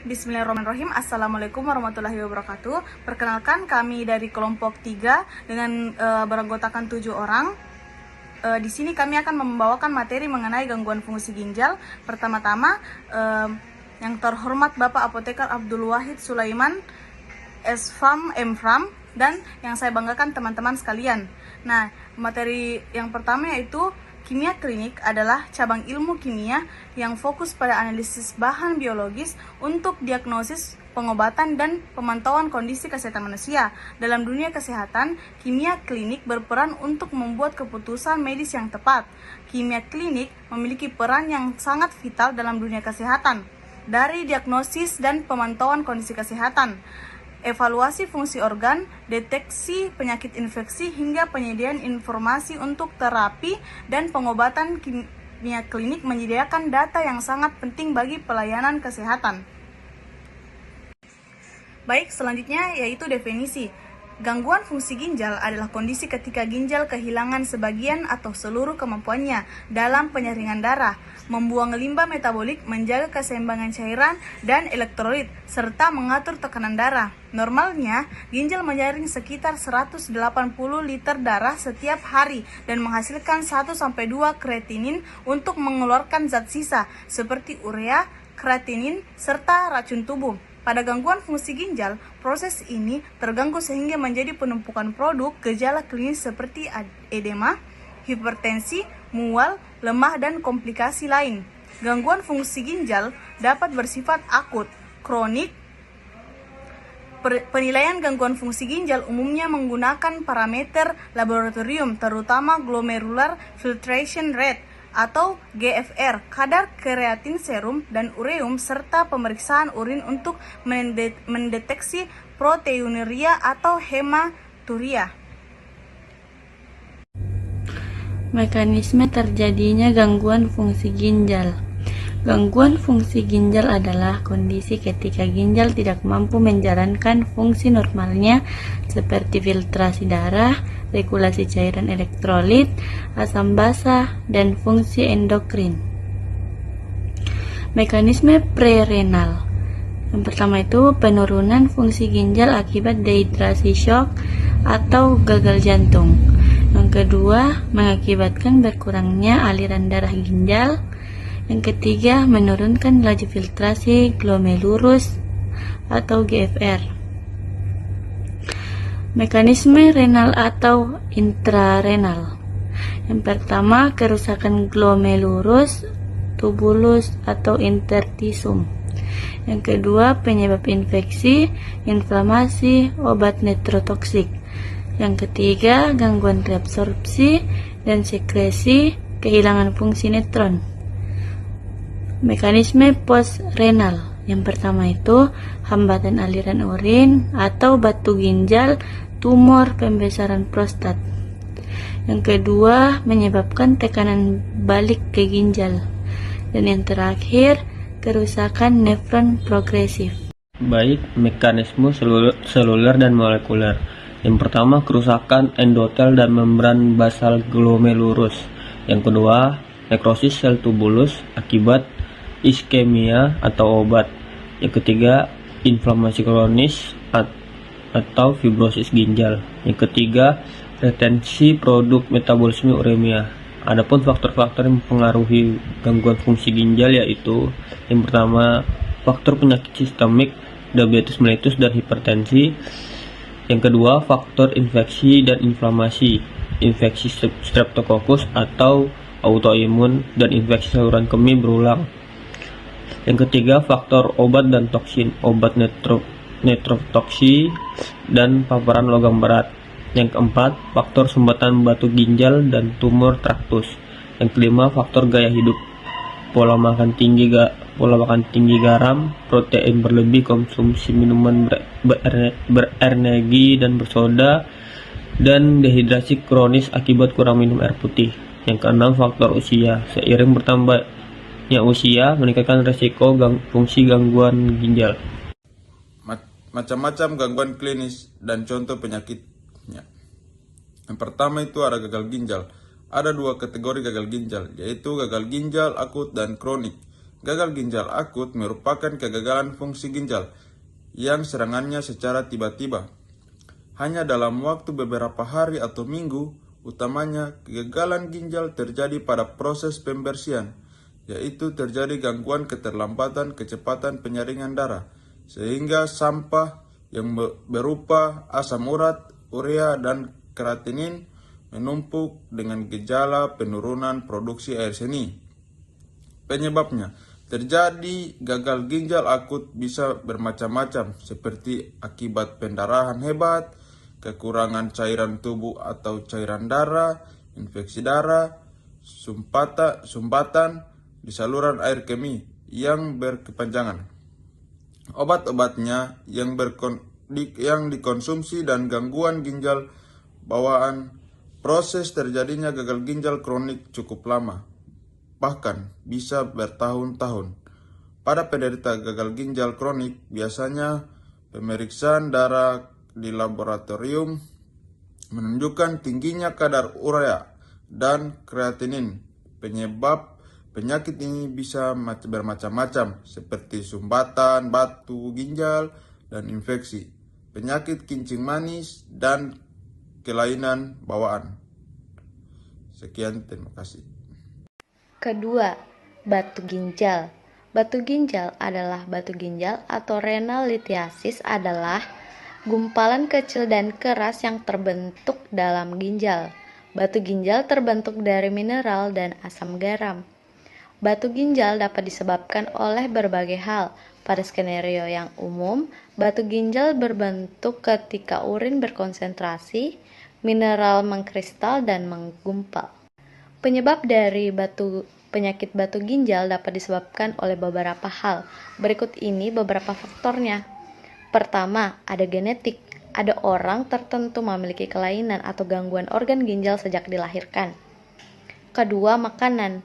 Baik, bismillahirrahmanirrahim. Assalamualaikum warahmatullahi wabarakatuh. Perkenalkan, kami dari kelompok 3 dengan beranggotakan 7 orang. Di sini kami akan membawakan materi mengenai gangguan fungsi ginjal. Pertama-tama, yang terhormat Bapak Apoteker Abdul Wahid Sulaiman, S.Fam, M.Fram, dan yang saya banggakan teman-teman sekalian. Nah, materi yang pertama yaitu kimia klinik adalah cabang ilmu kimia yang fokus pada analisis bahan biologis untuk diagnosis, pengobatan, dan pemantauan kondisi kesehatan manusia. Dalam dunia kesehatan, kimia klinik berperan untuk membuat keputusan medis yang tepat. Kimia klinik memiliki peran yang sangat vital dalam dunia kesehatan, dari diagnosis dan pemantauan kondisi kesehatan, evaluasi fungsi organ, deteksi penyakit infeksi, hingga penyediaan informasi untuk terapi dan pengobatan. Kimia klinik menyediakan data yang sangat penting bagi pelayanan kesehatan. Baik, selanjutnya yaitu definisi. Gangguan fungsi ginjal adalah kondisi ketika ginjal kehilangan sebagian atau seluruh kemampuannya dalam penyaringan darah, membuang limbah metabolik, menjaga keseimbangan cairan dan elektrolit, serta mengatur tekanan darah. Normalnya, ginjal menyaring sekitar 180 liter darah setiap hari dan menghasilkan 1-2 kreatinin untuk mengeluarkan zat sisa seperti urea, kreatinin, serta racun tubuh. Pada gangguan fungsi ginjal, proses ini terganggu sehingga menjadi penumpukan produk gejala klinis seperti edema, hipertensi, mual, lemah, dan komplikasi lain. Gangguan fungsi ginjal dapat bersifat akut, kronik. Penilaian gangguan fungsi ginjal umumnya menggunakan parameter laboratorium, terutama glomerular filtration rate atau GFR, kadar kreatin serum dan ureum, serta pemeriksaan urin untuk mendeteksi proteinuria atau hematuria. Mekanisme terjadinya gangguan fungsi ginjal. Gangguan fungsi ginjal adalah kondisi ketika ginjal tidak mampu menjalankan fungsi normalnya seperti filtrasi darah, regulasi cairan elektrolit, asam basa, dan fungsi endokrin. Mekanisme prerenal. Yang pertama itu penurunan fungsi ginjal akibat dehidrasi shock atau gagal jantung. Yang kedua, mengakibatkan berkurangnya aliran darah ginjal. Yang ketiga, menurunkan laju filtrasi glomerulus atau GFR. Mekanisme renal atau intrarenal. Yang pertama, kerusakan glomerulus, tubulus atau intertisum. Yang kedua, penyebab infeksi, inflamasi, obat netrotoksik. Yang ketiga, gangguan reabsorpsi dan sekresi, kehilangan fungsi netron. Mekanisme postrenal. Yang pertama itu hambatan aliran urin atau batu ginjal, tumor, pembesaran prostat. Yang kedua, menyebabkan tekanan balik ke ginjal. Dan yang terakhir, kerusakan nefron progresif. Baik, mekanisme seluler dan molekuler. Yang pertama, kerusakan endotel dan membran basal glomerulus. Yang kedua, nekrosis sel tubulus akibat iskemia atau obat. Yang ketiga, inflamasi kronis atau fibrosis ginjal. Yang ketiga, retensi produk metabolisme uremia. Adapun faktor-faktor yang mempengaruhi gangguan fungsi ginjal yaitu yang pertama, faktor penyakit sistemik, diabetes mellitus dan hipertensi. Yang kedua, faktor infeksi dan inflamasi, infeksi streptococcus atau autoimun dan infeksi saluran kemih berulang. Yang ketiga, faktor obat dan toksin, obat netrotoksi dan paparan logam berat. Yang keempat, faktor sumbatan batu ginjal dan tumor traktus. Yang kelima, faktor gaya hidup, pola makan tinggi garam, protein berlebih, konsumsi minuman berenergi dan bersoda, dan dehidrasi kronis akibat kurang minum air putih. Yang keenam, faktor usia. Seiring bertambahnya usia meningkatkan resiko fungsi gangguan ginjal. Macam-macam gangguan klinis dan contoh penyakitnya. Yang pertama itu ada gagal ginjal. Ada 2 kategori gagal ginjal, yaitu gagal ginjal akut dan kronik. Gagal ginjal akut merupakan kegagalan fungsi ginjal yang serangannya secara tiba-tiba. Hanya dalam waktu beberapa hari atau minggu, utamanya kegagalan ginjal terjadi pada proses pembersihan, yaitu terjadi gangguan keterlambatan kecepatan penyaringan darah, sehingga sampah yang berupa asam urat, urea, dan kreatinin menumpuk dengan gejala penurunan produksi air seni. Penyebabnya, terjadi gagal ginjal akut bisa bermacam-macam, seperti akibat pendarahan hebat, kekurangan cairan tubuh atau cairan darah, infeksi darah, sumbatan di saluran air kemih yang berkepanjangan. Obat-obatnya yang dikonsumsi dan gangguan ginjal bawaan, proses terjadinya gagal ginjal kronik cukup lama, bahkan bisa bertahun-tahun. Pada penderita gagal ginjal kronik, biasanya pemeriksaan darah di laboratorium menunjukkan tingginya kadar urea dan kreatinin. Penyebab penyakit ini bisa bermacam-macam, seperti sumbatan, batu ginjal, dan infeksi, penyakit kencing manis, dan kelainan bawaan. Sekian, terima kasih. Kedua, batu ginjal. Batu ginjal adalah batu ginjal atau renal lithiasis adalah gumpalan kecil dan keras yang terbentuk dalam ginjal. Batu ginjal terbentuk dari mineral dan asam garam. Batu ginjal dapat disebabkan oleh berbagai hal. Pada skenario yang umum, batu ginjal berbentuk ketika urin berkonsentrasi, mineral mengkristal dan menggumpal. Penyebab dari penyakit batu ginjal dapat disebabkan oleh beberapa hal. Berikut ini beberapa faktornya. Pertama, ada genetik. Ada orang tertentu memiliki kelainan atau gangguan organ ginjal sejak dilahirkan. Kedua, makanan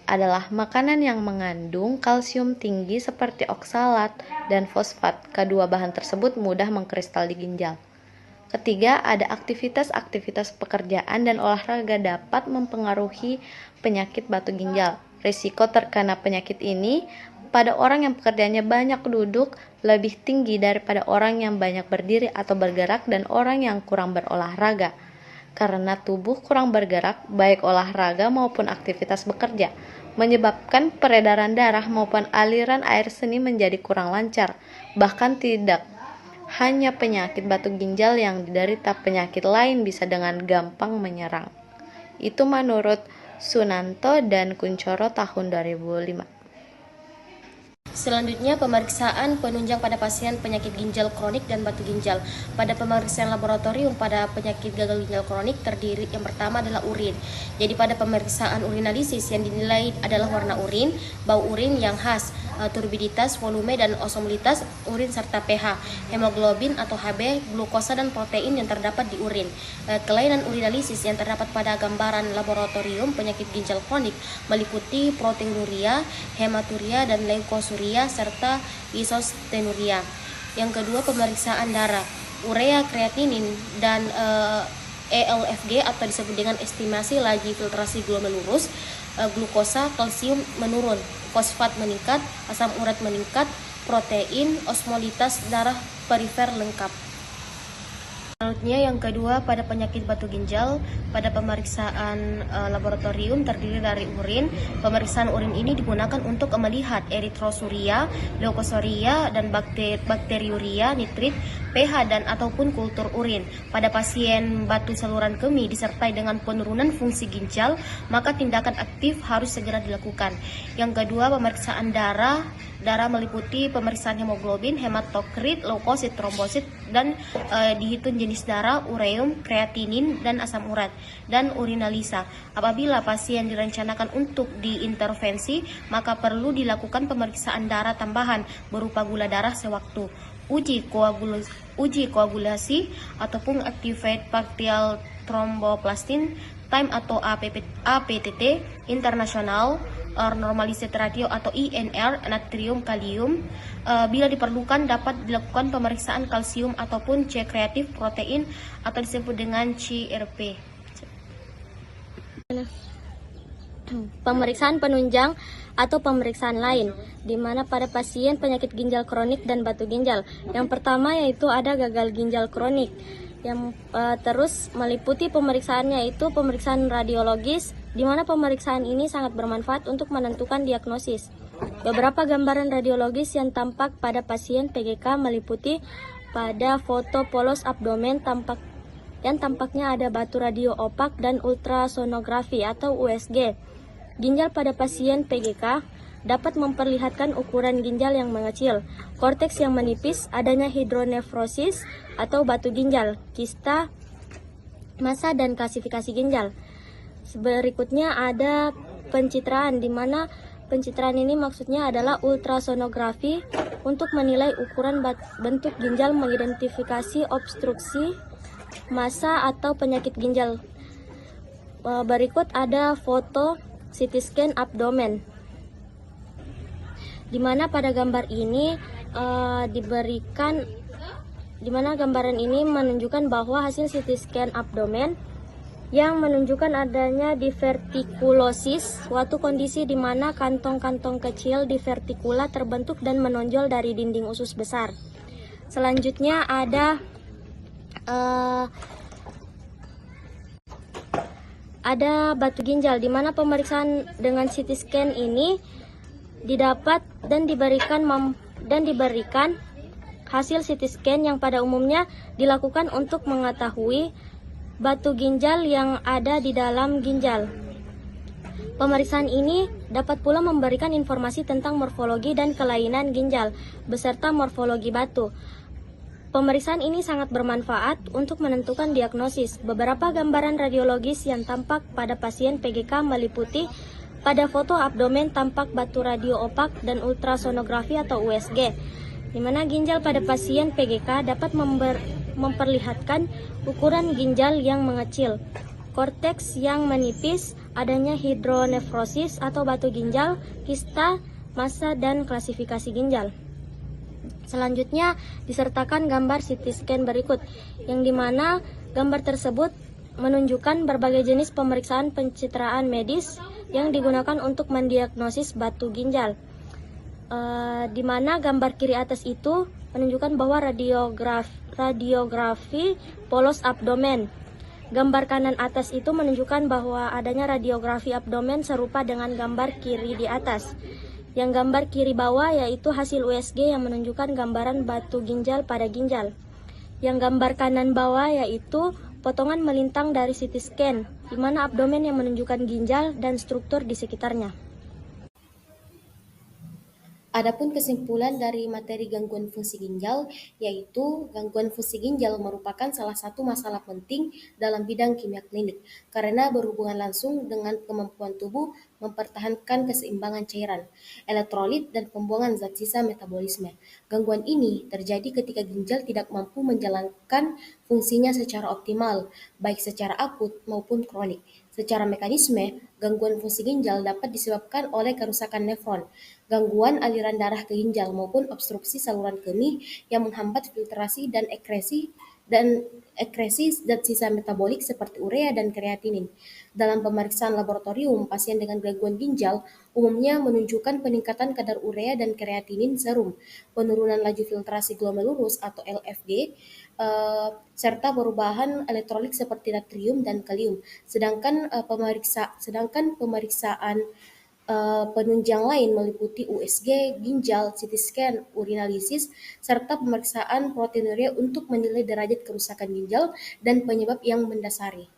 adalah makanan yang mengandung kalsium tinggi seperti oksalat dan fosfat. Kedua bahan tersebut mudah mengkristal di ginjal. Ketiga, ada aktivitas pekerjaan dan olahraga dapat mempengaruhi penyakit batu ginjal. Risiko terkena penyakit ini pada orang yang pekerjaannya banyak duduk lebih tinggi daripada orang yang banyak berdiri atau bergerak dan orang yang kurang berolahraga. Karena tubuh kurang bergerak, baik olahraga maupun aktivitas bekerja, menyebabkan peredaran darah maupun aliran air seni menjadi kurang lancar. Bahkan tidak hanya penyakit batu ginjal yang diderita, penyakit lain bisa dengan gampang menyerang. Itu menurut Sunanto dan Kuncoro tahun 2005. Selanjutnya, pemeriksaan penunjang pada pasien penyakit ginjal kronik dan batu ginjal. Pada pemeriksaan laboratorium pada penyakit gagal ginjal kronik terdiri yang pertama adalah urin. Jadi pada pemeriksaan urinalisis yang dinilai adalah warna urin, bau urin yang khas, turbiditas, volume dan osmolitas urin serta pH, hemoglobin atau Hb, glukosa dan protein yang terdapat di urin. Kelainan urinalisis yang terdapat pada gambaran laboratorium penyakit ginjal kronik meliputi proteinuria, hematuria dan leukosuria serta isostenuria. Yang kedua, pemeriksaan darah, urea, kreatinin dan ELFG atau disebut dengan estimasi laju filtrasi glomerulus, glukosa, kalsium menurun, fosfat meningkat, asam urat meningkat, protein, osmolitas darah perifer lengkap. Selanjutnya yang kedua, pada penyakit batu ginjal, pada pemeriksaan laboratorium terdiri dari urin. Pemeriksaan urin ini digunakan untuk melihat eritrosuria, leukosuria dan bakteriuria, nitrit, pH dan ataupun kultur urin. Pada pasien batu saluran kemih disertai dengan penurunan fungsi ginjal, maka tindakan aktif harus segera dilakukan. Yang kedua, pemeriksaan darah. Darah meliputi pemeriksaan hemoglobin, hematokrit, leukosit, trombosit, dan dihitung jenis darah, ureum, kreatinin, dan asam urat, dan urinalisa. Apabila pasien direncanakan untuk diintervensi, maka perlu dilakukan pemeriksaan darah tambahan berupa gula darah sewaktu, uji koagulasi ataupun activate partial thromboplastin time atau APTT internasional, normalisasi ratio atau INR, natrium kalium. Bila diperlukan dapat dilakukan pemeriksaan kalsium ataupun C kreatif protein atau disebut dengan CRP. pemeriksaan penunjang atau pemeriksaan lain, di mana pada pasien penyakit ginjal kronik dan batu ginjal. Yang pertama yaitu ada gagal ginjal kronik. Yang terus meliputi pemeriksaannya itu pemeriksaan radiologis, di mana pemeriksaan ini sangat bermanfaat untuk menentukan diagnosis. Beberapa gambaran radiologis yang tampak pada pasien PGK meliputi pada foto polos abdomen yang tampaknya ada batu radio opak dan ultrasonografi atau USG. Ginjal pada pasien PGK dapat memperlihatkan ukuran ginjal yang mengecil, korteks yang menipis, adanya hidronefrosis atau batu ginjal, kista, massa, dan klasifikasi ginjal. Berikutnya ada pencitraan, di mana pencitraan ini maksudnya adalah ultrasonografi untuk menilai ukuran bentuk ginjal, mengidentifikasi obstruksi, massa, atau penyakit ginjal. Berikut ada foto CT scan abdomen, di mana pada gambar ini gambaran ini menunjukkan bahwa hasil CT scan abdomen yang menunjukkan adanya divertikulosis, suatu kondisi di mana kantong-kantong kecil divertikula terbentuk dan menonjol dari dinding usus besar. Selanjutnya ada batu ginjal, di mana pemeriksaan dengan CT scan ini didapat dan diberikan hasil CT scan yang pada umumnya dilakukan untuk mengetahui batu ginjal yang ada di dalam ginjal. Pemeriksaan ini dapat pula memberikan informasi tentang morfologi dan kelainan ginjal beserta morfologi batu. Pemeriksaan ini sangat bermanfaat untuk menentukan diagnosis. Beberapa gambaran radiologis yang tampak pada pasien PGK meliputi pada foto abdomen tampak batu radio opak dan ultrasonografi atau USG, di mana ginjal pada pasien PGK dapat memperlihatkan ukuran ginjal yang mengecil, korteks yang menipis, adanya hidronefrosis atau batu ginjal, kista, massa, dan klasifikasi ginjal. Selanjutnya disertakan gambar CT scan berikut, yang dimana gambar tersebut menunjukkan berbagai jenis pemeriksaan pencitraan medis yang digunakan untuk mendiagnosis batu ginjal. Di mana gambar kiri atas itu menunjukkan bahwa radiografi polos abdomen. Gambar kanan atas itu menunjukkan bahwa adanya radiografi abdomen serupa dengan gambar kiri di atas. Yang gambar kiri bawah yaitu hasil USG yang menunjukkan gambaran batu ginjal pada ginjal. Yang gambar kanan bawah yaitu potongan melintang dari CT scan, di mana abdomen yang menunjukkan ginjal dan struktur di sekitarnya. Adapun kesimpulan dari materi gangguan fungsi ginjal, yaitu gangguan fungsi ginjal merupakan salah satu masalah penting dalam bidang kimia klinik, karena berhubungan langsung dengan kemampuan tubuh mempertahankan keseimbangan cairan, elektrolit, dan pembuangan zat sisa metabolisme. Gangguan ini terjadi ketika ginjal tidak mampu menjalankan fungsinya secara optimal, baik secara akut maupun kronik. Secara mekanisme, gangguan fungsi ginjal dapat disebabkan oleh kerusakan nefron, gangguan aliran darah ke ginjal, maupun obstruksi saluran kemih yang menghambat filtrasi dan ekresi zat sisa metabolik seperti urea dan kreatinin. Dalam pemeriksaan laboratorium, pasien dengan gangguan ginjal umumnya menunjukkan peningkatan kadar urea dan kreatinin serum, penurunan laju filtrasi glomerulus atau LFG, serta perubahan elektrolit seperti natrium dan kalium. Sedangkan pemeriksaan penunjang lain meliputi USG, ginjal, CT scan, urinalisis, serta pemeriksaan proteinuria untuk menilai derajat kerusakan ginjal dan penyebab yang mendasari.